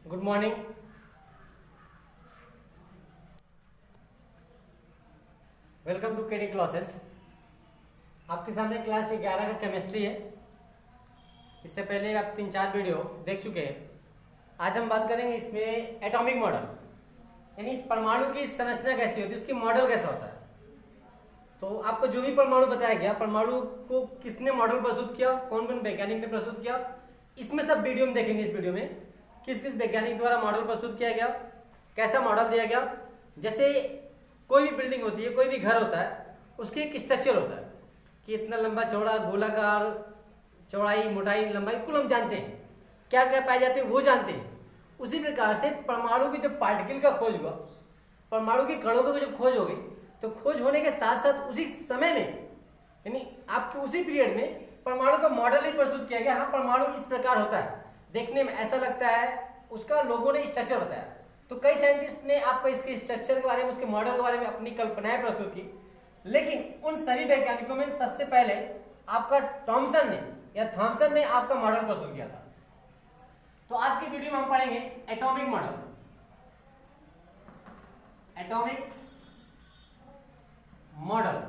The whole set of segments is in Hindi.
Good morning. Welcome to KD classes. आपके सामने क्लास 11 का केमिस्ट्री है। इससे पहले आप 3-4 वीडियो देख चुके हैं। आज हम बात करेंगे इसमें एटॉमिक मॉडल, यानी परमाणु की संरचना कैसी होती है, उसकी मॉडल कैसा होता है। तो आपको जो भी परमाणु बताया गया, परमाणु को किसने मॉडल प्रस्तुत किया, कौन कौन वैज्ञानिक ने प्रस्तुत किया, इसमें सब वीडियो में देखेंगे। इस वीडियो में किस किस वैज्ञानिक द्वारा मॉडल प्रस्तुत किया गया, कैसा मॉडल दिया गया। जैसे कोई भी बिल्डिंग होती है, कोई भी घर होता है, उसकी एक स्ट्रक्चर होता है कि इतना लंबा चौड़ा, गोलाकार, चौड़ाई, मोटाई, लंबाई, कुल हम जानते हैं। क्या क्या पाए जाते हैं वो जानते हैं। उसी प्रकार से परमाणु की जब पार्टिकल का खोज हुआ, परमाणु के कणों की जब खोज हो गई, तो खोज होने के साथ साथ उसी समय में, यानी आपके उसी पीरियड में परमाणु का मॉडल ही प्रस्तुत किया गया। हाँ, परमाणु इस प्रकार होता है, देखने में ऐसा लगता है, उसका लोगों ने स्ट्रक्चर बताया। तो कई साइंटिस्ट ने आपको इसके स्ट्रक्चर के बारे में, उसके मॉडल के बारे में अपनी कल्पनाएं प्रस्तुत की। लेकिन उन सभी वैज्ञानिकों में सबसे पहले आपका थॉमसन ने आपका मॉडल प्रस्तुत किया था। तो आज की वीडियो में हम पढ़ेंगे atomic model, atomic model,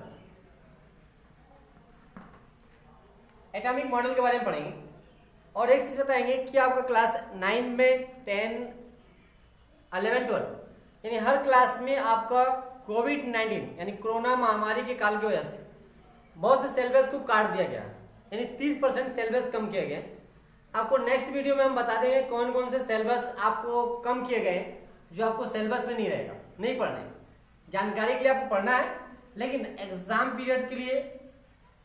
atomic model के बारे में पढ़ेंगे। और एक चीज बताएंगे कि आपका क्लास 9 में 10, 11, 12 यानी हर क्लास में आपका कोविड-19 यानी कोरोना महामारी के काल की वजह से बहुत से सिलेबस को काट दिया गया, यानी 30% सिलेबस कम किया गया। आपको नेक्स्ट वीडियो में हम बता देंगे कौन कौन से सिलेबस आपको कम किए गए, जो आपको सिलेबस में नहीं रहेगा, नहीं पढ़ना है। जानकारी के लिए आपको पढ़ना है, लेकिन एग्जाम पीरियड के लिए,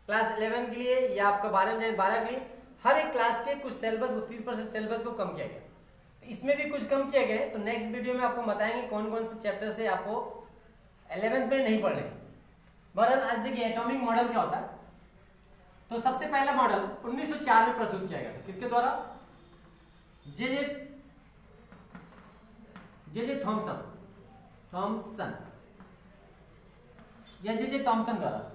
क्लास 11 के लिए या आपका 12 के लिए हर एक क्लास के कुछ सिलेबस को, 30% सिलेबस को कम किया गया। तो इसमें भी कुछ कम किया गया है। तो नेक्स्ट वीडियो में आपको बताएंगे कौन कौन से चैप्टर से आपको 11th में नहीं पढ़ने। बहरहाल आज देखिए एटॉमिक मॉडल क्या होता है। तो सबसे पहला मॉडल 1904 में प्रस्तुत किया गया था। किसके द्वारा? जे थॉमसन या जे थॉमसन द्वारा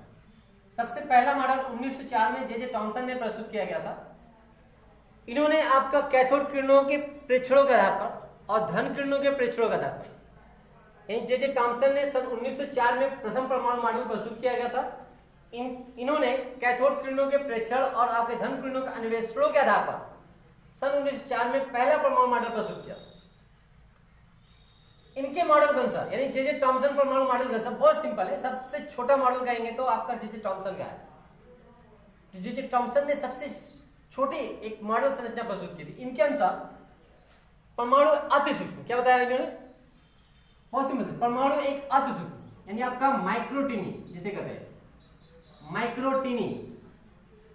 सबसे पहला मॉडल 1904 में जे थॉमसन ने प्रस्तुत किया गया था। इन्होंने आपका कैथोड किरणों के प्रेक्षणों के आधार पर और धन किरणों के प्रेक्षणों के आधार पर, जे थॉमसन ने सन 1904 में प्रथम परमाणु मॉडल प्रस्तुत किया गया था। इन्होंने कैथोड किरणों के प्रेक्षण और आपके धन किरणों के अन्वेषणों के आधार पर सन 1904 में पहला परमाणु मॉडल प्रस्तुत किया। इनके मॉडल के अनुसार, यानी जे थॉमसन परमाणु मॉडल के अनुसार बहुत सिंपल है। सबसे छोटा मॉडल कहेंगे तो आपका जे थॉमसन का है। जे थॉमसन ने सबसे छोटी एक मॉडल संरचना प्रस्तुत की थी। इनके अनुसार परमाणु अति सूक्ष्म, क्या बताया इन्होंने? बहुत सिंपल से, परमाणु एक अति सूक्ष्म यानी आपका माइक्रोटीनी जिसे कहते हैं, माइक्रोटीनी,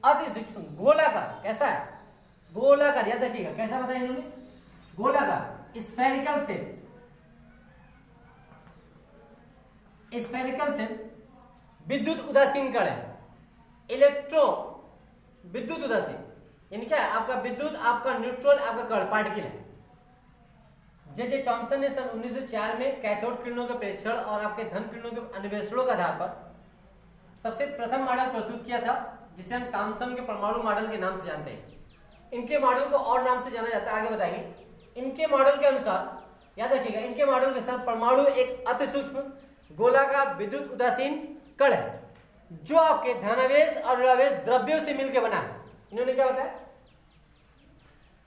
अति सूक्ष्म, गोलाकार। कैसा है? गोलाकार। याद रखिएगा कैसा बताया इन्होंने? गोलाकार, स्फेरिकल शेप, स्फेरिकल शेप, विद्युत उदासीन कण है, इलेक्ट्रो विद्युत उदासीन, यानी क्या है? आपका विद्युत, आपका न्यूट्रल, आपका कण, पार्टिकल है। जे थॉमसन ने सन 1904 में कैथोड किरणों के प्रेक्षण और आपके धन किरणों के अन्वेषणों के आधार पर सबसे प्रथम मॉडल प्रस्तुत किया था, जिसे हम थॉमसन के परमाणु मॉडल के नाम से जानते हैं। इनके मॉडल को और नाम से जाना जाता है, आगे बताएंगे। इनके मॉडल के अनुसार, याद रखिएगा, इनके मॉडल के अनुसार परमाणु एक अति सूक्ष्म गोलाकार विद्युत उदासीन कण है, जो आपके धनावेश और ऋणावेश द्रव्यों से मिलकर बना है। इन्होंने क्या बताया?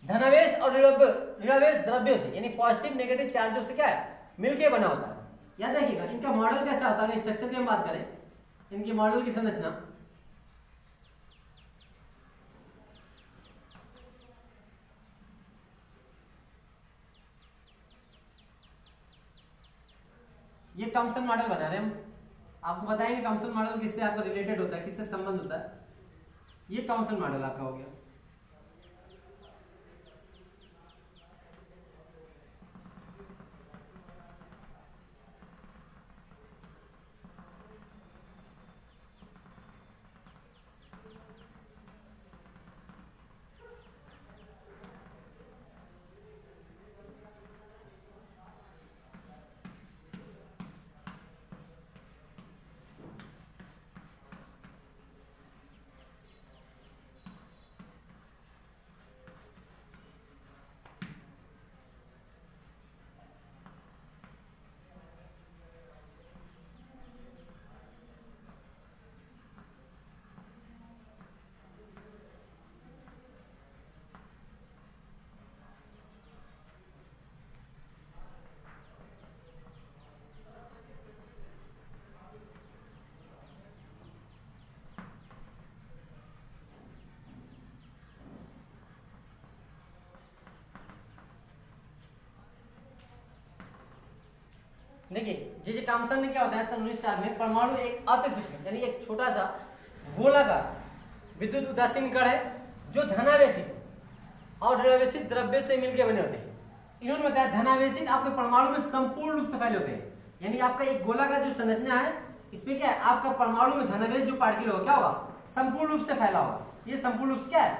धनावेश और ऋणावेश द्रव्यों से, यानी पॉजिटिव नेगेटिव चार्जों से क्या है? मिलकर बना होता है। याद रखिएगा इनका मॉडल कैसा होता है। स्ट्रक्चर की हम बात करें, इनके मॉडल की संरचना, ये थॉमसन मॉडल बना रहे हैं हम। आपको बताएंगे थॉमसन मॉडल किससे आपका रिलेटेड होता है, किससे संबंध होता है। ये थॉमसन मॉडल आपका हो गया। देखिए जे जे थॉमसन ने क्या बताया सन 1904 में, परमाणु एक अति सूक्ष्म यानी एक छोटा सा गोलाकार विद्युत उदासीन कण है जो धनावेशित और ऋणावेशित द्रव्य से मिलकर बने होते हैं। इन्होंने बताया धनावेशित आपके परमाणु में संपूर्ण रूप से फैले होते हैं, यानी आपका एक गोलाकार जो संरचना है इसमें क्या है, आपका परमाणु में धनावेश जो पार्टिकल होगा क्या होगा, संपूर्ण रूप से फैला होगा। ये संपूर्ण रूप से क्या है,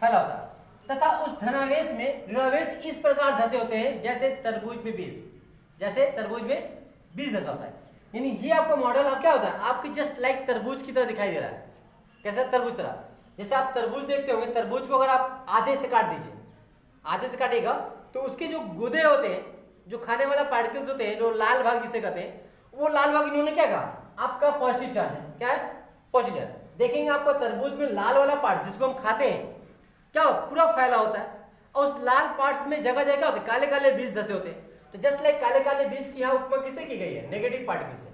फैला होता है। तथा उस धनावेश में ऋणावेश इस प्रकार धसे होते हैं जैसे तरबूज में बीज, जैसे तरबूज में बीज धसा होता है। यानी ये आपका मॉडल अब क्या होता है, आपकी जस्ट लाइक तरबूज की तरह दिखाई दे रहा है। कैसा, तरबूज तरह। जैसे आप तरबूज देखते होंगे, तरबूज को अगर आप आधे से काट दीजिए, आधे से काटेगा तो उसके जो गुदे होते हैं, जो खाने वाला पार्टिकल्स होते हैं, जो लाल भाग जिसे कहते हैं, वो लाल भाग इन्होंने क्या कहा, आपका पॉजिटिव चार्ज है। क्या है, पॉजिटिव चार्ज। देखेंगे आपका तरबूज में लाल वाला पार्ट जिसको हम खाते हैं क्या पूरा फैला होता है, और उस लाल पार्ट्स में जगह जगह क्या होता है, काले काले बीज धसे होते हैं। तो जस्ट लाइक काले काले बीज की यहाँ उपमा किससे की गई है, नेगेटिव पार्टिकल से,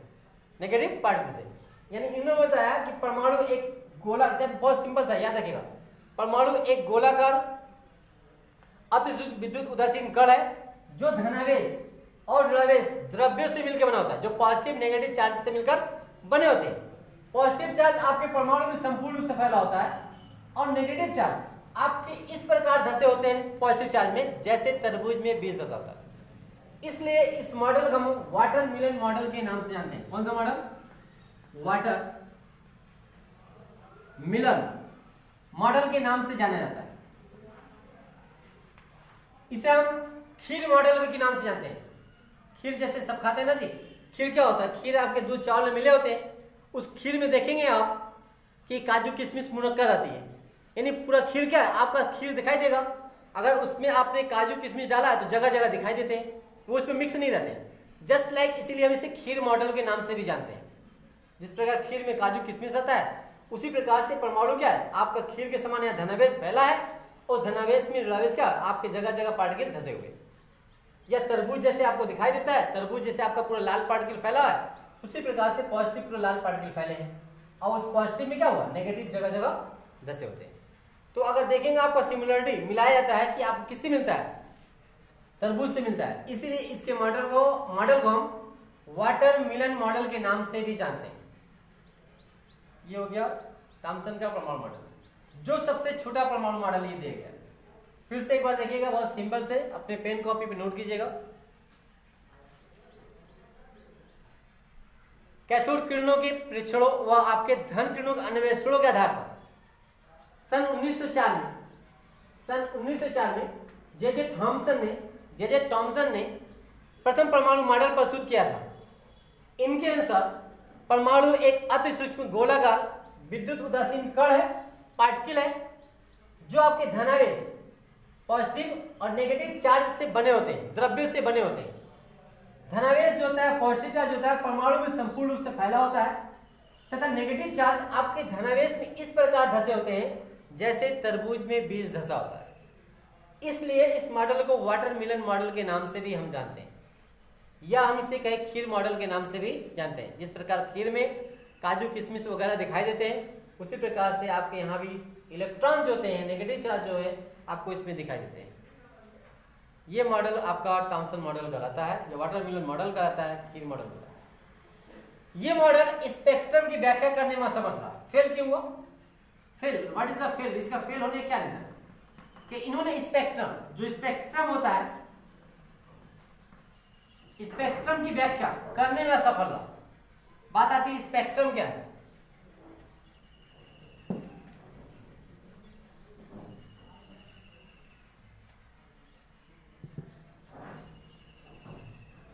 नेगेटिव पार्टिकल से। यानी इन्होंने बताया कि परमाणु एक गोला, बहुत सिंपल सा याद रखिएगा, परमाणु एक गोलाकार अतिसूक्ष्म विद्युत उदासीन कण है जो धनावेश और ऋणावेश द्रव्यों से मिलकर बना होता है, जो पॉजिटिव नेगेटिव चार्ज से मिलकर बने होते हैं। पॉजिटिव चार्ज आपके परमाणु में संपूर्ण रूप से फैला होता है और नेगेटिव चार्ज आपके इस प्रकार धसे होते हैं पॉजिटिव चार्ज में जैसे तरबूज में बीज धसा होता है। इसलिए इस मॉडल को हम वाटर मिलन मॉडल के नाम से जानते हैं। कौन सा मॉडल, वाटर मिलन मॉडल के नाम से जाना जाता है। इसे हम खीर मॉडल के नाम से जानते हैं। खीर जैसे सब खाते हैं ना जी, खीर क्या होता है, खीर आपके दूध चावल में मिले होते हैं। उस खीर में देखेंगे आप कि काजू किशमिश मुनक्का रहती है, यानी पूरा खीर क्या है, आपका खीर दिखाई देगा। अगर उसमें आपने काजू किशमिश डाला है तो जगह जगह दिखाई देते हैं, वो उसमें मिक्स नहीं रहते हैं। जस्ट लाइक इसीलिए हम इसे खीर मॉडल के नाम से भी जानते हैं। जिस प्रकार खीर में काजू किशमिश आता है, उसी प्रकार से परमाणु क्या है, आपका खीर के समान यहाँ धनावेश फैला है, उस धनावेश में ऋणावेश क्या, आपके जगह जगह पार्टिकल धसे हुए। या तरबूज जैसे आपको दिखाई देता है, तरबूज जैसे आपका पूरा लाल पार्टिकल फैला है, उसी प्रकार से पॉजिटिव पूरा लाल पार्टिकल फैले हैं, और उस पॉजिटिव में क्या हुआ, नेगेटिव जगह जगह धसे होते हैं। तो अगर देखेंगे आपका सिमिलरिटी मिलाया जाता है कि आपको किससे मिलता है, तरबूज से मिलता है। इसीलिए इसके मॉडल को हम वाटर मिलन मॉडल के नाम से भी जानते हैं। ये हो गया थॉमसन का परमाणु मॉडल, जो सबसे छोटा परमाणु मॉडल ये दिया गया। फिर से एक बार देखिएगा, बहुत सिंपल से अपने पेन कॉपी पे नोट कीजिएगा। कैथोड किरणों के प्रेक्षणों व आपके धन किरणों के अन्वेषणों के आधार पर सन 1904 में जे जे थॉमसन ने प्रथम परमाणु मॉडल प्रस्तुत किया था। इनके अनुसार परमाणु एक अति सूक्ष्म गोलाकार विद्युत उदासीन कण है, पार्टिकल है, जो आपके धनावेश पॉजिटिव और नेगेटिव चार्ज से बने होते हैं, द्रव्यों से बने होते हैं। धनावेश जो होता है, पॉजिटिव चार्ज होता है, परमाणु में संपूर्ण रूप से फैला होता है, तथा नेगेटिव चार्ज आपके धनावेश में इस प्रकार धसे होते हैं जैसे तरबूज में बीज धसा होता है। इसलिए इस मॉडल को वाटर मिलन मॉडल के नाम से भी हम जानते हैं, या हम इसे कहे खीर मॉडल के नाम से भी जानते हैं। जिस प्रकार खीर में काजू किशमिश वगैरह दिखाई देते हैं, उसी प्रकार से आपके यहाँ भी इलेक्ट्रॉन जो होते हैं, नेगेटिव चार्ज जो है, आपको इसमें दिखाई देते हैं। ये मॉडल आपका थॉमसन मॉडल कहलाता है, या वाटर मिलन मॉडल कहलाता है, खीर मॉडल कहलाता है। ये मॉडल स्पेक्ट्रम की व्याख्या करने में असमर्थ रहा। फेल क्यों हुआ? Fail, what is the fail? इसका फेल होने क्या रीजन कि इन्होंने स्पेक्ट्रम, जो स्पेक्ट्रम होता है, स्पेक्ट्रम की व्याख्या करने में असफल रहा। बात आती है स्पेक्ट्रम क्या है।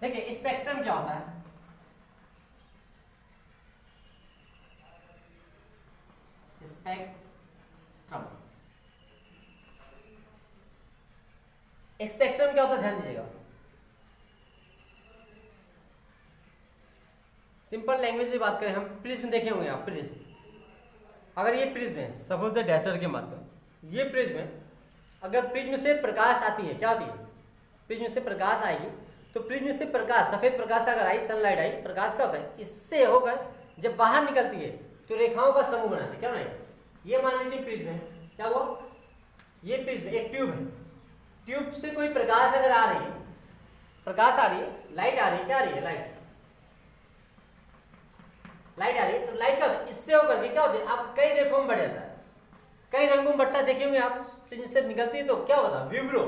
देखिए स्पेक्ट्रम क्या होता है। स्पेक्ट्रम क्या होता है, ध्यान दीजिएगा। सिंपल लैंग्वेज में बात करें हम, प्रिज्म देखे होंगे आप, प्रिज्म। अगर ये प्रिज्म है, सपोज द डैशर की बात करें, ये प्रिज्म है, अगर प्रिज्म से प्रकाश आती है, क्या आती है, प्रिज्म से प्रकाश आएगी, तो प्रिज्म से प्रकाश, सफेद प्रकाश अगर आई, सनलाइट आई, प्रकाश क्या होता है, इससे होकर जब बाहर निकलती है तो रेखाओं का समूह बनाती है। क्या बनाएगी? ये मान लीजिए प्रिज्म है, क्या हुआ, ये प्रिज्म एक ट्यूब है, ट्यूब से कोई प्रकाश अगर आ रही है, प्रकाश आ रही है, लाइट आ रही है, क्या आ रही है, लाइट, लाइट आ रही है, तो लाइट क्या होता है, इससे होकर के क्या होता है, आप कई रेखों में बढ़ जाता है, कई रंगों में बढ़ता है, देखे होंगे आप, तो जिससे निकलती है तो क्या होता है, विब्रो,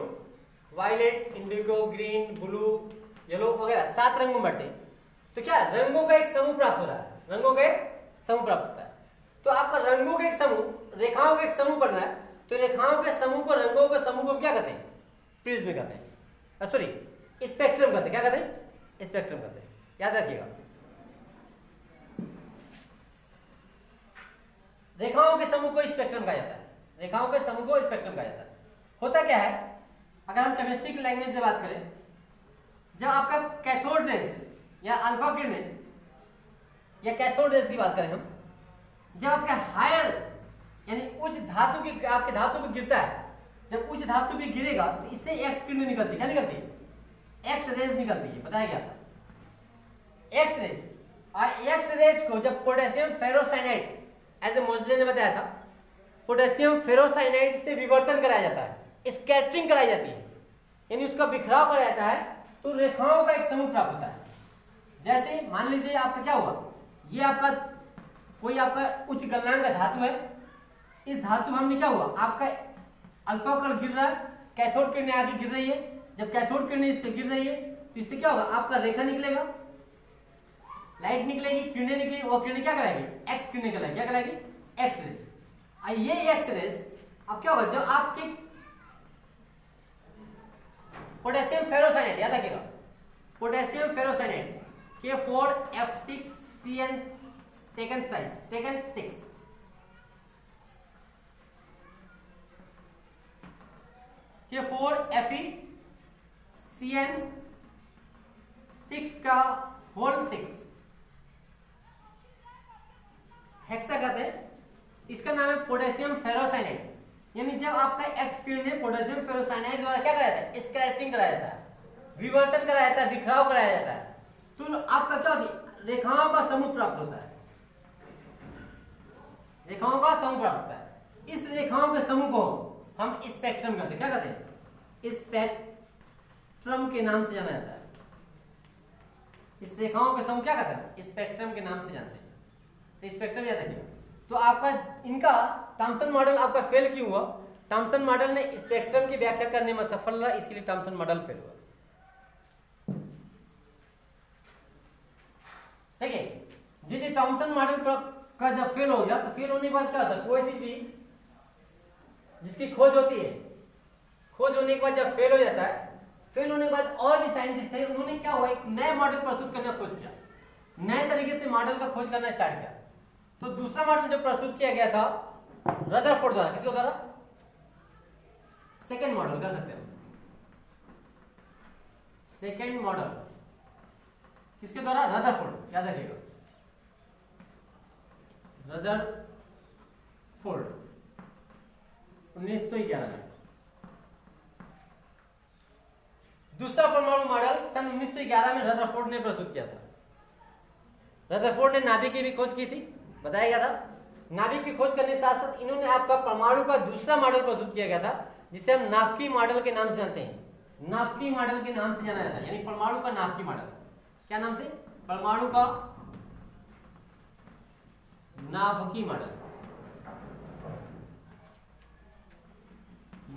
violet, indigo, green, blue, yellow वगैरह 7 रंगों में बढ़ते हैं। तो क्या रंगों का एक समूह प्राप्त हो रहा है, रंगों का एक समूह प्राप्त होता है। तो आपका रंगों का एक समूह, रेखाओं का एक समूह पड़ रहा है, तो रेखाओं के समूह को, रंगों के समूह को क्या कहते हैं, प्रिज्म कहते हैं, सॉरी स्पेक्ट्रम कहते हैं, क्या कहते हैं, स्पेक्ट्रम कहते हैं, याद रखिएगा। रेखाओं के समूह को स्पेक्ट्रम कहा जाता है, रेखाओं के समूह को स्पेक्ट्रम कहा जाता है। होता क्या है, अगर हम केमिस्ट्री की लैंग्वेज से बात करें, जब आपका कैथोड रेज या अल्फा किरणें या कैथोड रेज की बात करें हम, जब आपका हायर यानी उच्च धातु की, आपके धातु पे गिरता है, जब उच्च धातु पे गिरेगा तो इससे एक्स किरणें निकलती है, क्या निकलती है, एक्स रेज निकलती है, बताया गया था एक्स रेज। और एक्स रेज को जब पोटेशियम फेरोसाइनाइड, एज ए मोजले ने बताया था, पोटेशियम फेरोसाइनाइड से विवर्तन कराया जाता है, स्कैटरिंग कराई जाती है, यानी उसका बिखराव कराया जाता है, तो रेखाओं का एक समूह प्राप्त होता है। जैसे मान लीजिए आपका क्या हुआ, ये आपका कोई आपका उच्च गलनांक का धातु है, इस धातु हमने क्या हुआ, आपका अल्फा कण गिर रहा है, कैथोड किरणें आगे गिर रही है, जब कैथोड किरणें इस पे गिर रही है तो इससे क्या होगा, आपका रेखा निकलेगा, लाइट निकलेगी, किरणें निकलेगी, वो किरणें क्या कराएगी, एक्स किरणें कहलाएगी, क्या कहलाएगी, एक्स रेज। ये एक्स रेज अब क्या होगा, जब आपके पोटेशियम फेरोसाइनाइड, याद रखिएगा, potassium ferrocyanide K4F6CN taken 6 K4FeCN6 का होल 6 हेक्सा कहते हैं, इसका नाम है पोटेशियम फेरोसाइनाइड। यानी जब आपका एक्स किरणें पोटेशियम फेरोसाइनाइड द्वारा क्या कराया जाता है, स्कैटरिंग कराया जाता है, विवर्तन कराया जाता है, बिखराव कराया जाता है, तो आपका क्या होता है, रेखाओं का समूह प्राप्त होता है, रेखाओं का समूह प्राप्त होता है। इस रेखाओं के समूह को हम स्पेक्ट्रम कहते हैं, क्या कहते हैं, स्पेक्ट्रम के नाम से जाना जाता है। इस रेखाओं के समूह क्या कहते हैं, स्पेक्ट्रम के नाम से जानते हैं। तो स्पेक्ट्रम याद रखिए। तो आपका इनका थॉमसन मॉडल आपका फेल क्यों हुआ, थॉमसन मॉडल ने स्पेक्ट्रम की व्याख्या करने में सफल रहा, इसलिए थॉमसन मॉडल फेल हुआ। ठीक है, जिसे थॉमसन मॉडल का जब फेल हो गया, तो फेल होने के बाद क्या होता है, कोई सी चीज जिसकी खोज होती है, खोज होने के बाद जब फेल हो जाता है, फेल होने के बाद और भी साइंटिस्ट थे, उन्होंने क्या हुआ, एक नए मॉडल प्रस्तुत करने की कोशिश किया, नए तरीके से मॉडल का खोज करना स्टार्ट किया। तो दूसरा मॉडल जो प्रस्तुत किया गया था रदरफोर्ड द्वारा, किसके द्वारा, सेकेंड मॉडल कह सकते हैं, सेकेंड मॉडल किसके द्वारा, रदरफोर्ड, याद रखिएगा, रदरफोर्ड 1911 में। दूसरा परमाणु मॉडल सन 1911 में रदरफोर्ड ने प्रस्तुत किया था। रदरफोर्ड ने नाभिक की भी खोज की थी, बताया गया था। नाभिक की खोज करने के साथ साथ इन्होंने आपका परमाणु का दूसरा मॉडल प्रस्तुत किया गया था, जिसे हम नाभिकीय मॉडल के नाम से जानते हैं, नाभिकीय मॉडल के नाम से जाना जाता है, यानी परमाणु का नाभिकीय मॉडल, क्या नाम से, परमाणु का नाभिकीय मॉडल,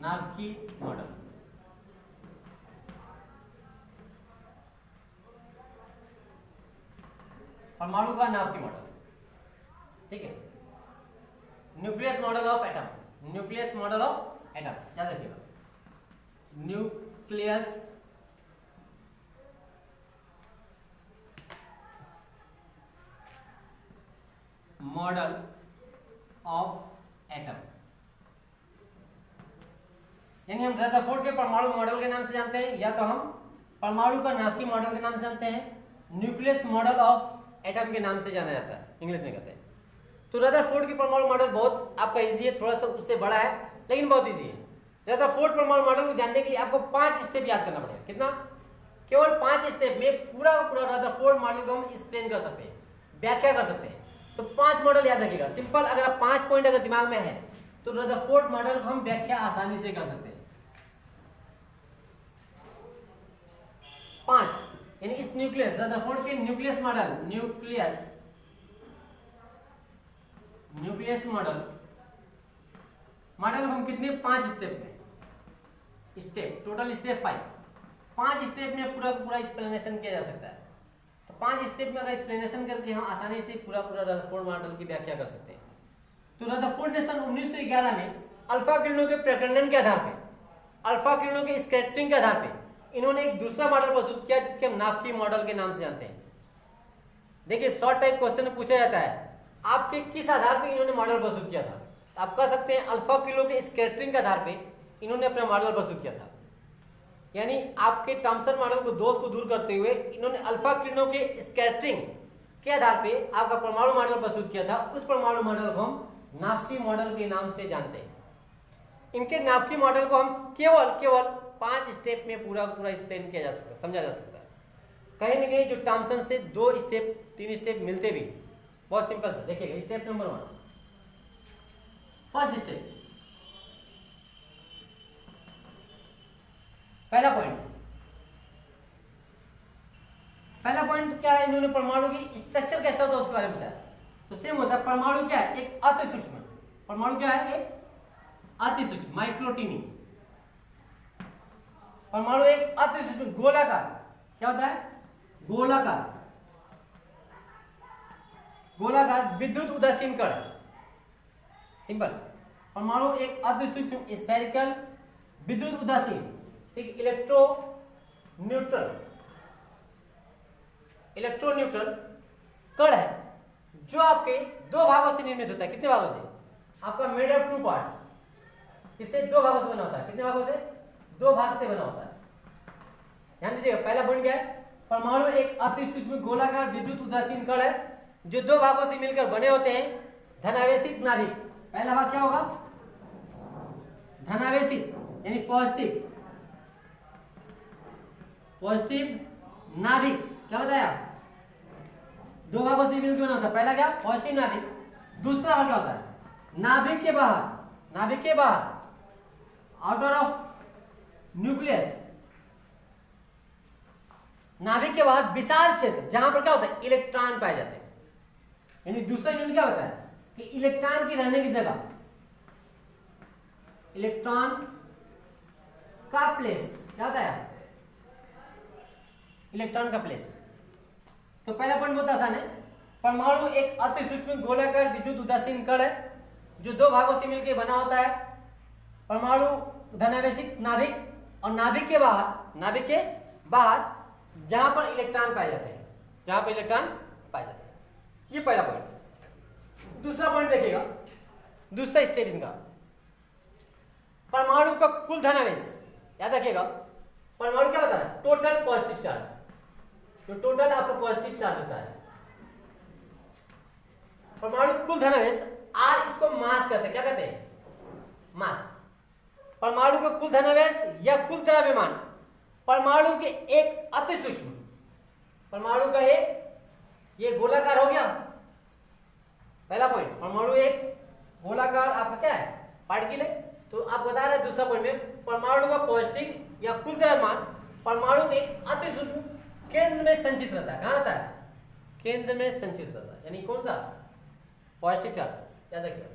नाभिकीय मॉडल। परमाणु का नाभिकीय मॉडल, ठीक है, nucleus model of atom, nucleus model of atom, याद रखिएगा, न्यूक्लियस मॉडल ऑफ एटम, यानी हम रदरफोर्ड के परमाणु मॉडल के नाम से जानते हैं, या तो हम परमाणु का नाभिकीय मॉडल के नाम से जानते हैं, न्यूक्लियस मॉडल ऑफ एटम के नाम से जाना जाता है, इंग्लिश में कहते हैं। तो रदरफोर्ड की परमाणु मॉडल बहुत आपका इजी है, थोड़ा सा उससे बड़ा है लेकिन बहुत इजी है। रदरफोर्ड परमाणु मॉडल को जानने के लिए आपको 5 स्टेप याद करना पड़ेगा, कितना, केवल 5 स्टेप में पूरा रदरफोर्ड मॉडल को हम एक्सप्लेन कर सकते हैं, व्याख्या कर सकते हैं। तो 5 मॉडल याद रखिएगा, सिंपल, अगर आप 5 पॉइंट अगर दिमाग में है तो रदरफोर्ड मॉडल को हम व्याख्या आसानी से कर सकते हैं। 5 यानी इस न्यूक्लियस, रदरफोर्ड के nucleus model, nucleus nucleus model को हम कितने 5 स्टेप में टोटल स्टेप 5 स्टेप में पूरा एक्सप्लेनेशन किया जा सकता है। तो 5 स्टेप में अगर एक्सप्लेनेशन करके हम आसानी से पूरा रदरफोर्ड मॉडल की व्याख्या कर सकते हैं। तो रदरफोर्ड ने सन 1911 में अल्फा किरणों के प्रकंडन के आधार पे, अल्फा किरणों के स्कैटरिंग के आधार पे इन्होंने एक दूसरा मॉडल प्रस्तुत किया जिसके हम नाफकी मॉडल के नाम से जानते हैं। देखिए शॉर्ट टाइप क्वेश्चन में पूछा जाता है आपके किस आधार पे इन्होंने मॉडल प्रस्तुत किया था। आप कह सकते हैं अल्फा किरणों के स्कैटरिंग के आधार पे इन्होंने अपना मॉडल प्रस्तुत किया था। यानी आपके थॉमसन मॉडल को दोष को दूर करते हुए इन्होंने अल्फा किरणों के स्कैटरिंग के आधार पे आपका परमाणु मॉडल प्रस्तुत किया था। उस परमाणु मॉडल को हम नाफकी मॉडल के नाम से जानते हैं। इनके नाफकी मॉडल को हम केवल 5 स्टेप में पूरा एक्सप्लेन किया जा सकता है, समझा जा सकता है। कहीं ना कहीं जो थॉमसन से 2 स्टेप 3 स्टेप मिलते भी, बहुत सिंपल सा देखिएगा। स्टेप नंबर 1, फर्स्ट स्टेप, पहला पॉइंट क्या है, इन्होंने परमाणु की स्ट्रक्चर कैसा होता है उसके बारे में बताया। तो सेम होता है, परमाणु क्या है, एक अति सूक्ष्म, परमाणु क्या है, एक अति सूक्ष्म माइक्रोटीनी। परमाणु एक अति सूक्ष्म गोलाकार, क्या होता है, गोलाकार विद्युत उदासीन कण। सिंपल, परमाणु एक अति सूक्ष्म स्फेरिकल विद्युत उदासीन, एक इलेक्ट्रो न्यूट्रल कण है जो आपके 2 भागों से निर्मित होता है। कितने भागों से, आपका मेड ऑफ 2 पार्ट्स। इससे 2 भागों से बना होता है। कितने भागों से, 2 भाग से बना होता है। ध्यान दीजिएगा, पहला पॉइंट क्या है, परमाणु एक अति सूक्ष्म गोलाकार विद्युत उदासीन कण है जो 2 भागों से मिलकर बने होते हैं, धनावेशित नाभिक। पहला भाग क्या होगा, धनावेशित यानी पॉजिटिव नाभिक। क्या बताया, 2 भागों से मिलकर बना होता है। पहला क्या, पॉजिटिव नाभिक। दूसरा भाग क्या होता है, नाभिक के बाहर आउटर ऑफ न्यूक्लियस, नाभिक के बाहर विशाल क्षेत्र जहां पर क्या होता है, इलेक्ट्रॉन पाए जाते हैं। यानी दूसरा यूनिट क्या होता है कि इलेक्ट्रॉन की रहने की जगह, इलेक्ट्रॉन का प्लेस, क्या होता है, इलेक्ट्रॉन का प्लेस। तो पहला पॉइंट बहुत आसान है, परमाणु एक अति सूक्ष्म गोलाकार विद्युत उदासीन कण है जो 2 भागों से मिलकर बना होता है। परमाणु धनावेशित नाभिक, और नाभिक के बाहर जहां पर इलेक्ट्रॉन पाए जाते हैं, ये पहला पॉइंट। दूसरा पॉइंट देखिएगा, दूसरा स्टेप इनका, परमाणु का कुल धनावेश। याद रखिएगा, परमाणु क्या बता रहा है, टोटल पॉजिटिव चार्ज। तो टोटल आपका पॉजिटिव चार्ज होता है, परमाणु कुल धनावेश आर, इसको मास कहते हैं। क्या कहते हैं, मास। परमाणु का कुल धनावेश या कुल द्रव्यमान, परमाणु के एक अति सूक्ष्म, परमाणु का एक, ये गोलाकार हो गया पहला पॉइंट, परमाणु एक गोलाकार आपका क्या है, पार्टिकल है। तो आप बता रहे हैं दूसरा पॉइंट में, परमाणु का पॉजिटिव या कुल द्रव्यमान परमाणु के एक अति सूक्ष्म केंद्र में संचित रहता है। कहां रहता है, केंद्र में संचित रहता है। यानी कौन सा, पॉजिटिव चार्ज। याद रखिएगा,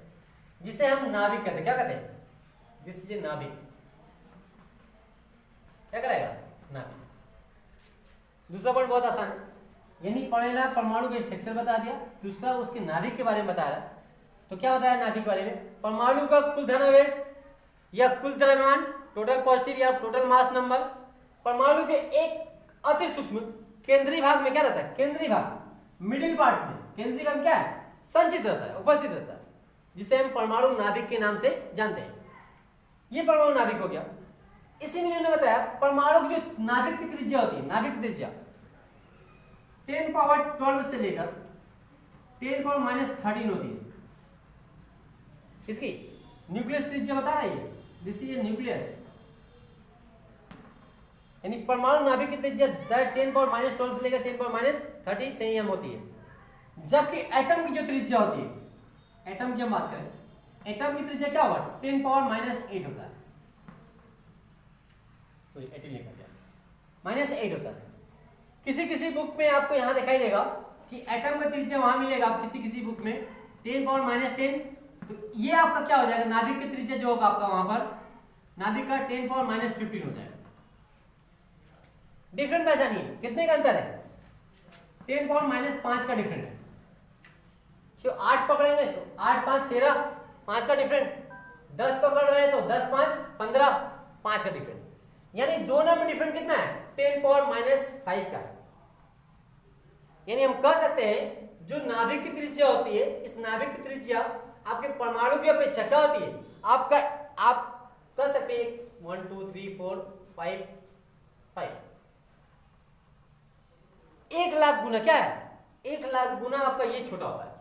जिसे हम नाभिक कहते हैं। क्या कहते हैं, दिस इज नाभिक। क्या करेगा, नाभिक। दूसरा पॉइंट बहुत आसान है, यानी पहला परमाणु का स्ट्रक्चर बता दिया, दूसरा उसके नाभिक के बारे में बता रहा। तो क्या बताया नाभिक के बारे में, परमाणु का कुल धनावेश या कुल द्रव्यमान, टोटल पॉजिटिव या टोटल मास नंबर, परमाणु के एक अति सूक्ष्म केंद्रीय भाग में क्या रहता है, केंद्रीय भाग, मिडिल पार्ट्स में केंद्रीय भाग क्या है, संचित रहता है, उपस्थित रहता है, जिसे हम परमाणु नाभिक के नाम से जानते हैं। ये परमाणु नाभिक हो गया। इसी में इन्होंने बताया परमाणु की जो नाभिक की त्रिज्या होती है, नाभिक की त्रिज्या 10 पावर 12 से लेकर 10 पावर -13 होती है। इसकी न्यूक्लियस त्रिज्या बता रहा है, दिस इज ए न्यूक्लियस। यानी परमाणु नाभिक की त्रिज्या 10 पावर -12 से लेकर 10 पावर -30 सेम होती है। जबकि एटम की जो त्रिज्या होती है, एटम की हम बात करें, एटम की त्रिज्या क्या होगा, 10 पावर -8 होता है। सॉरी 18 लिखा गया, -8 होता है। किसी किसी बुक में आपको यहां दिखाई देगा कि एटम का त्रिज्या वहां मिलेगा, किसी किसी बुक में 10⁻10। तो ये आपका क्या हो जाएगा, नाभिक की त्रिज्या जो होगा आपका वहां पर, नाभिक का 10⁻15 हो जाएगा। डिफरेंट पहचानिए, कितने का अंतर है, 10⁻5 का डिफरेंट है। जो 8 पकड़ेंगे तो 8 5 13, 5 का डिफरेंट। 10 पकड़ रहे हैं तो 10 5 15, 5 का डिफरेंट। यानी दोनों में डिफरेंट कितना है, 10⁻5 का है। यानी हम कह सकते हैं जो नाभिक की त्रिज्या होती है, इस नाभिक की त्रिज्या आपके परमाणु की अपेक्षा क्या होती है, आपका आप कह सकते हैं 1 2 3 4 5 5, 1,00,000 गुना क्या है, 1,00,000 गुना आपका ये छोटा होता है।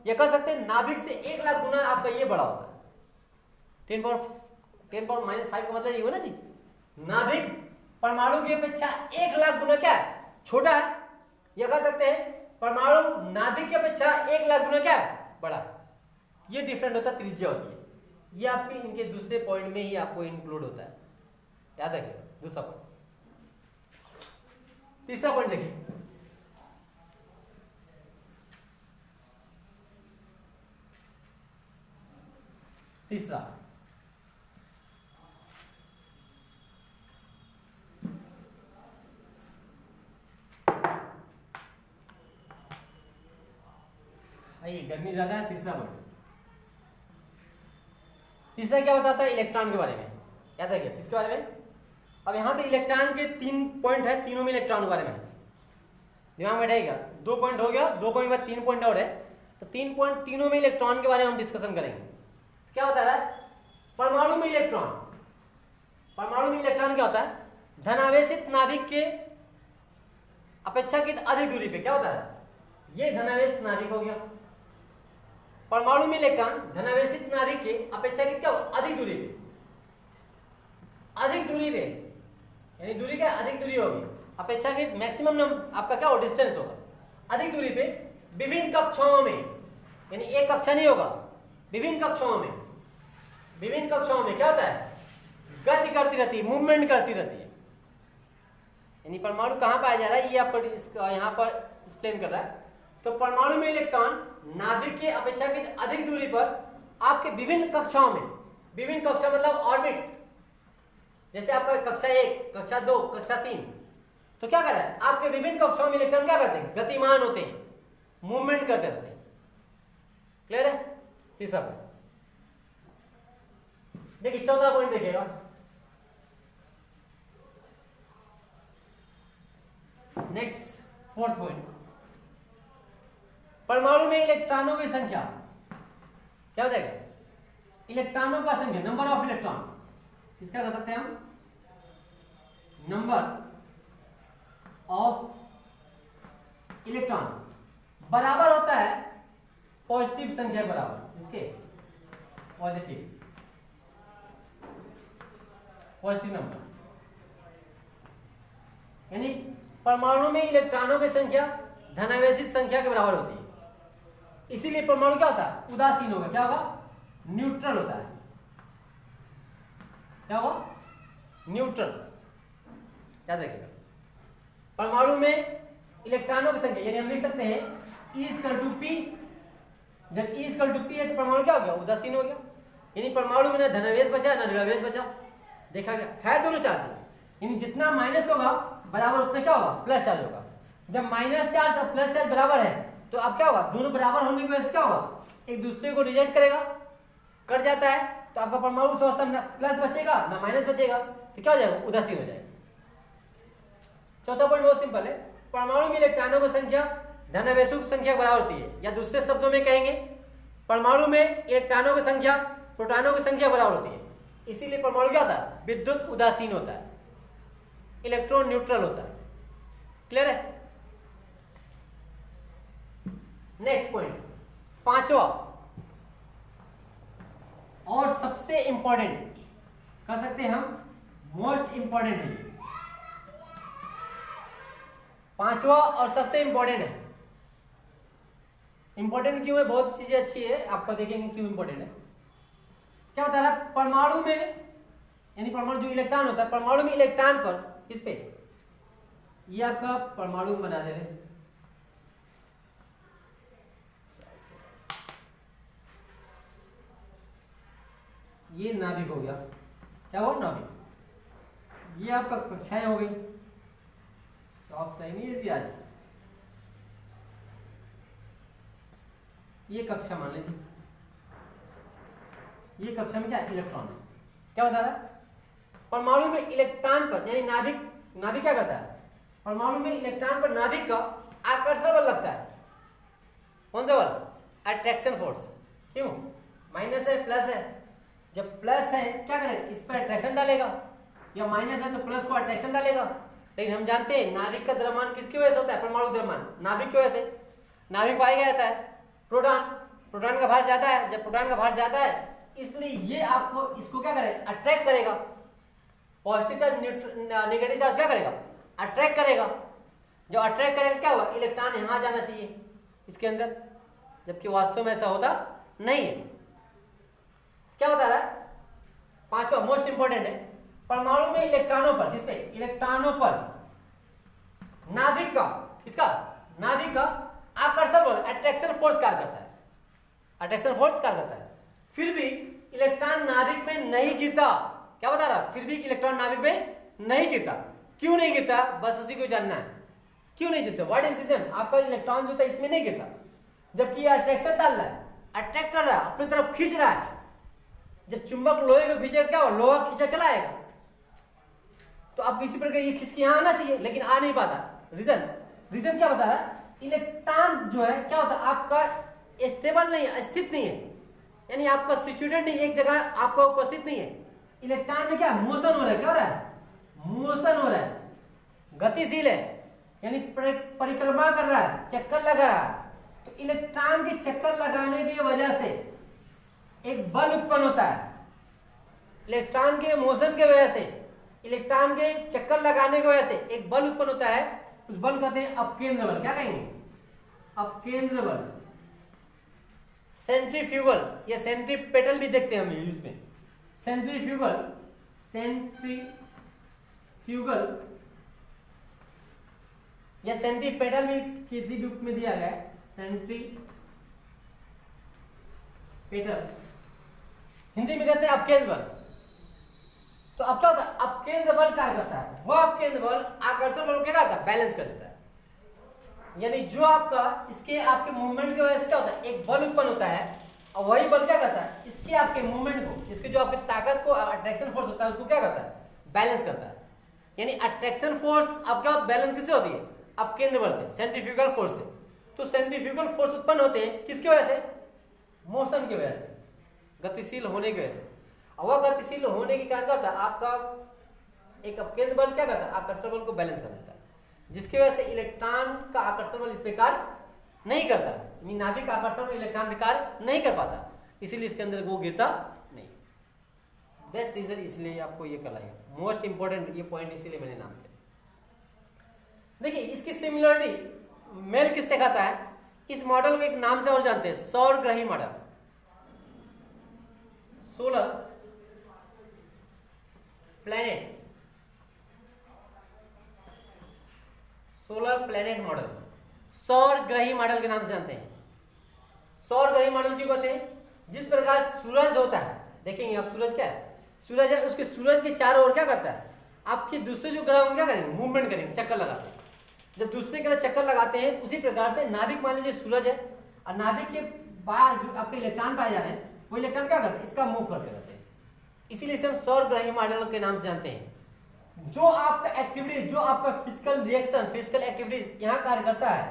ये कह सकते हैं नाभिक से 1,00,000 गुना आपका ये बड़ा होता है। 10⁻5 का मतलब ये होना चाहिए, नाभिक परमाणु की अपेक्षा 1,00,000 गुना क्या है, छोटा है। यह कह सकते हैं परमाणु नाभिक की अपेक्षा 1,00,000 गुना क्या है, बड़ा है। ये डिफरेंट होता है, त्रिज्या होती है। ये आपके इनके दूसरे पॉइंट में ही आपको इंक्लूड होता है, याद रखिएगा। दूसरा पॉइंट, तीसरा पॉइंट देखिए, तीसरा आइए, गर्मी ज्यादा है। तीसरा पॉइंट, तीसरा क्या बताता है, इलेक्ट्रॉन के बारे में। याद रखिए किसके बारे में, अब यहां तो इलेक्ट्रॉन के 3 पॉइंट है, तीनों में इलेक्ट्रॉन के बारे में है। दिमाग में बैठेगा, 2 पॉइंट हो गया, 2 पॉइंट बाद 3 पॉइंट और है, तो 3 पॉइंट तीनों में इलेक्ट्रॉन के बारे में हम डिस्कशन करेंगे। क्या बता रहा है, परमाणु में इलेक्ट्रॉन, परमाणु में इलेक्ट्रॉन क्या होता है, धनावेशित नाभिक के अपेक्षाकृत अधिक दूरी पे। क्या होता है, ये धनावेशित नाभिक हो गया। परमाणु में इलेक्ट्रॉन धनावेशित नाभिक के अपेक्षाकृत क्या होगा, अधिक दूरी पे, अधिक दूरी पे, यानी दूरी क्या, अधिक दूरी होगी। अपेक्षाकृत मैक्सिमम आपका क्या हो, डिस्टेंस होगा, अधिक दूरी पे, विभिन्न कक्षाओं में, यानी एक कक्षा नहीं होगा, विभिन्न कक्षाओं में। विभिन्न कक्षाओं में क्या होता है, गति करती रहती है, मूवमेंट करती रहती है। यानी परमाणु कहां पाया जा रहा है, ये आपको यहां पर एक्सप्लेन कर रहा है। तो परमाणु में इलेक्ट्रॉन नाभिक के अपेक्षाकृत अधिक दूरी पर आपके विभिन्न कक्षाओं में, विभिन्न कक्षा मतलब ऑर्बिट, जैसे आपका कक्षा 1, कक्षा 2, कक्षा 3, तो क्या कर रहा है, आपके विभिन्न कक्षाओं में इलेक्ट्रॉन क्या करते हैं, गतिमान होते हैं, मूवमेंट करते रहते हैं। क्लियर है। तीसरा पॉइंट देखिए, चौथा पॉइंट देखिएगा, नेक्स्ट 4th पॉइंट, परमाणु में इलेक्ट्रॉनों की संख्या। क्या हो जाएगा, इलेक्ट्रॉनों का संख्या, नंबर ऑफ इलेक्ट्रॉन, इसका कह सकते हैं हम नंबर ऑफ इलेक्ट्रॉन बराबर होता है पॉजिटिव संख्या बराबर, इसके पॉजिटिव नंबर। यानी परमाणु में इलेक्ट्रॉनों की संख्या धनावेशित संख्या के बराबर होती है, इसीलिए परमाणु क्या होता है, उदासीन होगा। क्या होगा, न्यूट्रल होता है। क्या होगा, न्यूट्रल। याद रखिएगा, परमाणु में इलेक्ट्रॉनों की संख्या, यानी हम लिख सकते हैं E=P। जब E=P है तो परमाणु क्या हो गया, उदासीन हो गया। यानी परमाणु में ना धनावेश बचा ना ऋणावेश बचा। देखा गया है दोनों चार्जेस, यानी जितना माइनस होगा बराबर उतना क्या होगा, प्लस चार्ज होगा। जब माइनस चार्ज और प्लस चार्ज बराबर है तो अब क्या होगा, दोनों बराबर होने की वजह से क्या होगा, एक दूसरे को रिजेक्ट करेगा, कट जाता है, तो आपका परमाणु अवस्था में ना प्लस बचेगा ना माइनस बचेगा, तो क्या हो जाएगा, उदासीन हो जाएगा। चौथा पॉइंट बहुत सिंपल है, परमाणु में इलेक्ट्रॉनों की संख्या धनावेशों की संख्या बराबर होती है, या दूसरे शब्दों में कहेंगे परमाणु में इलेक्ट्रॉनों की संख्या प्रोटॉनों की संख्या बराबर होती है। इसीलिए परमाणु क्या होता है, विद्युत उदासीन होता है, इलेक्ट्रॉन न्यूट्रल होता है। क्लियर है। नेक्स्ट पॉइंट, पांचवा और सबसे इंपॉर्टेंट, कह सकते हैं हम मोस्ट इंपॉर्टेंट है ये, पांचवा और सबसे इंपॉर्टेंट है। इंपॉर्टेंट क्यों है, बहुत चीजें अच्छी है, आपको देखेंगे क्यों इंपॉर्टेंट है। क्या होता है, परमाणु में, यानी परमाणु जो इलेक्ट्रॉन होता है, परमाणु में इलेक्ट्रॉन पर, इस पे ये आपका परमाणु बना दे रहे, ये नाभिक हो गया, क्या हुआ नाभिक। ये आपका कक्षाएं हो गई, तो आप सही नहीं है जी आज। ये कक्षा मान लीजिए, ये कक्षा में क्या इलेक्ट्रॉन है, क्या बता रहा है परमाणु में इलेक्ट्रॉन पर, यानी नाभिक, नाभिक क्या करता है परमाणु में इलेक्ट्रॉन पर नाभिक का आकर्षण बल लगता है। कौन सा बल, अट्रैक्शन फोर्स। क्यों, माइनस है प्लस है, जब प्लस है क्या करेगा इस पर अट्रैक्शन डालेगा, या माइनस है तो प्लस को अट्रैक्शन डालेगा। लेकिन हम जानते हैं नाभिक का द्रव्यमान किसकी वजह से होता है, परमाणु द्रव्यमान नाभिक की वजह से। नाभिक पाया जाता है प्रोटॉन, प्रोटॉन का भार ज्यादा है, जब प्रोटॉन का भार ज्यादा है इसलिए ये आपको इसको क्या करेगा अट्रैक्ट करेगा। पॉजिटिव चार्ज नेगेटिव चार्ज क्या करेगा अट्रैक्ट करेगा। जो अट्रैक्ट करेगा क्या हुआ, इलेक्ट्रॉन यहां जाना चाहिए इसके अंदर, जबकि वास्तव में ऐसा होता नहीं है। क्या बता रहा है, पांचवा मोस्ट इंपोर्टेंट है, परमाणु में इलेक्ट्रॉनों पर, किसपे इलेक्ट्रॉनों पर नाभिक का, किसका नाभिक का आकर्षण बल अट्रैक्शन फोर्स कार्य करता है, अट्रैक्शन फोर्स कार्य करता है। फिर भी इलेक्ट्रॉन नाभिक में नहीं गिरता। क्या बता रहा, फिर भी इलेक्ट्रॉन नाभिक में नहीं गिरता। क्यों नहीं गिरता, बस उसी को जानना है, क्यों नहीं गिरता, व्हाट इज रीजन। आपका इलेक्ट्रॉन जो था इसमें नहीं गिरता, जबकि ये अट्रैक्शन डाल रहा है, अट्रैक्ट कर रहा है, अपनी तरफ खींच रहा है। जब चुंबक लोहे को खींचेगा क्या होगा, लोहा खींचा चला आएगा, तो अब किसी प्रकार ये खींच के यहां आना चाहिए लेकिन आ नहीं पाता। रीजन, रीजन क्या बता रहा है, इलेक्ट्रॉन जो है क्या होता है आपका स्टेबल नहीं है, स्थित नहीं है, यानी आपका सिचुएटेड नहीं, एक जगह आपका उपस्थित नहीं है। इलेक्ट्रॉन में क्या मोशन हो रहा है, क्या हो रहा है मोशन हो रहा है, गतिशील है, यानी परिक्रमा कर रहा है, चक्कर लगा रहा है। तो इलेक्ट्रॉन के चक्कर लगाने की वजह से एक बल उत्पन्न होता है, इलेक्ट्रॉन के मोशन के वजह से, इलेक्ट्रॉन के चक्कर लगाने की वजह से एक बल उत्पन्न होता है, उस बल कहते हैं अपकेंद्र बल। क्या कहेंगे, अपकेंद्र बल, सेंट्रीफ्यूगल या सेंट्रीपेटल भी देखते हैं हम यूज में, सेंट्रीफ्यूगल, सेंट्रीफ्यूगल या सेंट्रीपेटल भी किसी बुक में दिया गया है, सेंट्रीपेटल, हिंदी में कहते हैं अपकेंद्र बल। तो अब क्या होता है, अपकेंद्र बल कार्य करता है, वो अपकेंद्र बल आकर्षण बल क्या करता है, बैलेंस कर देता है। यानी जो आपका इसके आपके मूवमेंट की वजह से क्या होता है एक बल उत्पन्न होता है, और वही बल क्या करता है इसके आपके मूवमेंट को, इसके जो आपके ताकत को अट्रैक्शन फोर्स होता है उसको क्या करता है बैलेंस करता है। यानी अट्रैक्शन फोर्स अब क्या होता है बैलेंस किससे होती है, अपकेंद्र बल से, सेंट्रीफ्यूगल फोर्स से। तो सेंट्रीफ्यूगल फोर्स उत्पन्न होते हैं किसकी वजह से, मोशन की वजह से, गतिशील होने की वजह से। और वह गतिशील होने के कारण क्या होता है आपका एक अपकेंद्र बल क्या करता है आकर्षण बल को बैलेंस कर देता है, जिसकी वजह से इलेक्ट्रॉन का आकर्षण बल इस पे कार्य नहीं करता, यानी नाभिक का आकर्षण बल इलेक्ट्रॉन पे कार्य नहीं कर पाता, इसीलिए इसके अंदर वो गिरता नहीं। दैट रीजन, इसलिए आपको ये कहलाएगा मोस्ट इंपोर्टेंट ये पॉइंट, इसीलिए मैंने नाम दिया। देखिए इसकी सिमिलरिटी मेल किससे खाता है, इस मॉडल को एक नाम से और जानते हैं, सौर ग्रही model, solar planet, solar planet model, सौर ग्रही मॉडल के नाम से जानते हैं। सौर ग्रही मॉडल क्यों कहते हैं, जिस प्रकार सूरज होता है, देखेंगे आप सूरज क्या है, सूरज है, उसके सूरज के चारों ओर क्या करता है आपके दूसरे जो ग्रह क्या करेंगे मूवमेंट करेंगे, चक्कर लगाते हैं। जब दूसरे ग्रह चक्कर लगाते हैं उसी प्रकार से नाभिक मान लीजिए सूरज है, और नाभिक के बाहर जो आपके इलेक्ट्रॉन पाए जा रहे हैं वो इलेक्ट्रॉन क्या करते हैं इसका मूव करते रहते हैं, इसीलिए इसे हम सौर ग्रही मॉडल के नाम से जानते हैं। जो आपका एक्टिविटीज, जो आपका फिजिकल रिएक्शन, फिजिकल एक्टिविटीज यहाँ कार्य करता है,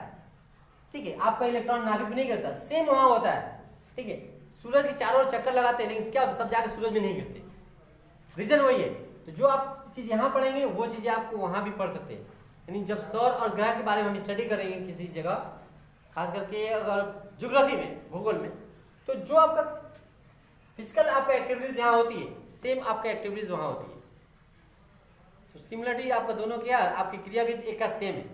ठीक है, आपका इलेक्ट्रॉन नाभिक में नहीं करता, सेम वहां होता है, ठीक है। सूरज के चारों ओर चक्कर लगाते हैं लेकिन क्या होता है सब जाकर सूरज में नहीं गिरते, रीजन वही है। तो जो आप चीज यहाँ पढ़ेंगे वो चीजें आपको वहां भी पढ़ सकते हैं। यानी जब सौर और ग्रह के बारे में हम स्टडी करेंगे किसी जगह, खास करके अगर ज्योग्राफी में, भूगोल में, तो जो आपका फिजिकल आपका एक्टिविटीज यहाँ होती है सेम आपका एक्टिविटीज वहां होती है। तो सिमिलरिटी आपका दोनों क्या है, आपकी क्रियाविद एक का सेम है,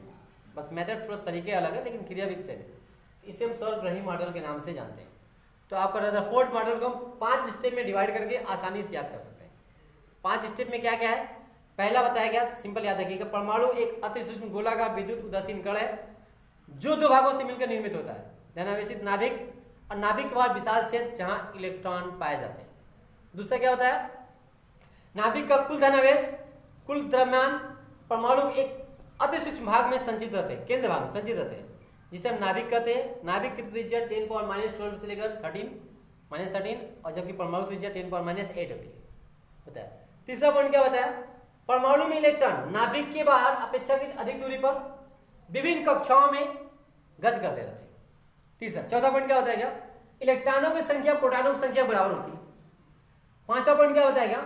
बस मेथड थोड़ा तरीके अलग है लेकिन क्रियाविद सेम है। इसे हम सौर ग्रही मॉडल के नाम से जानते हैं। तो आपका रदरफोर्ड मॉडल को हम 5 स्टेप में डिवाइड करके आसानी से याद कर सकते हैं। 5 स्टेप में क्या क्या है, पहला बताया गया, सिंपल याद रखिएगा, परमाणु एक अति सूक्ष्म गोलाकार विद्युत उदासीन कण है जो 2 भागों से मिलकर निर्मित होता है, धनावेशित नाभिक, और नाभिक के बाद विशाल क्षेत्र जहां इलेक्ट्रॉन पाए जाते हैं। दूसरा क्या होता है, नाभिक का कुल धनावेश, कुल द्रव्यमान परमाणु एक अति सूक्ष्म भाग में संचित रहते हैं, केंद्र भाग में संचित रहते हैं, जिसे हम नाभिक कहते हैं। नाभिक की त्रिज्या 10⁻12 से लेकर 13 और जबकि परमाणु त्रिज्या 10⁻8 होती है। बताया। तीसरा पॉइंट क्या बताया, परमाणु में इलेक्ट्रॉन नाभिक के बाहर अपेक्षाकृत अधिक दूरी पर विभिन्न कक्षाओं में गति करते रहते हैं। तीसरा। चौथा पॉइंट क्या बताया, इलेक्ट्रॉनों की संख्या प्रोटॉनों की संख्या बराबर होती है। पांचवा पॉइंट क्या बताएगा,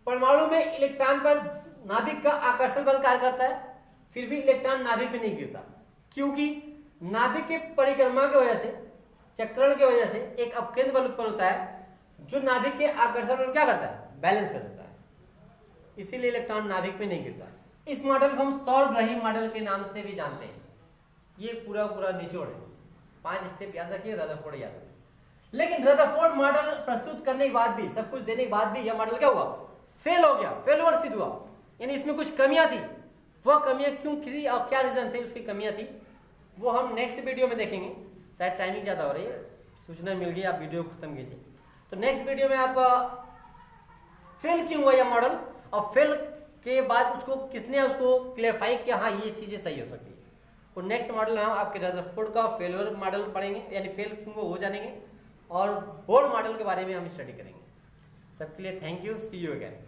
परमाणु में इलेक्ट्रॉन पर नाभिक का आकर्षण बल कार्य करता है, फिर भी इलेक्ट्रॉन नाभिक में नहीं गिरता, क्योंकि नाभिक के परिक्रमा की वजह से, चक्रण की वजह से एक अपकेंद्र बल उत्पन्न होता है जो नाभिक के आकर्षण बल क्या करता है, बैलेंस कर देता है, इसीलिए इलेक्ट्रॉन नाभिक में नहीं गिरता। इस मॉडल को हम सौरग्रही मॉडल के नाम से भी जानते हैं। ये पूरा निचोड़ है, 5 स्टेप याद रखिए, रदरफोर्ड याद रखिए। लेकिन रदरफोर्ड मॉडल प्रस्तुत करने के बाद भी, सब कुछ देने के बाद भी यह मॉडल क्या हुआ, फेल हो गया, फेलुअर सिद्ध हुआ। यानी इसमें कुछ कमियां थी, वह कमियां क्यों थी और क्या रीजन थे उसकी कमियां थी, वो हम नेक्स्ट वीडियो में देखेंगे। शायद टाइमिंग ज़्यादा हो रही है, सूचना मिल गई, आप वीडियो खत्म कीजिए। तो नेक्स्ट वीडियो में आप फेल क्यों हुआ यह मॉडल, और फेल के बाद उसको किसने उसको क्लियरफाई किया, हाँ ये चीज़ें सही हो सकती है। और नेक्स्ट मॉडल में हम आपके रदरफोर्ड का फेलियर मॉडल पढ़ेंगे, यानी फेल क्यों हो जानेंगे, और बोर्ड मॉडल के बारे में हम स्टडी करेंगे। तब के लिए thank you, see you again.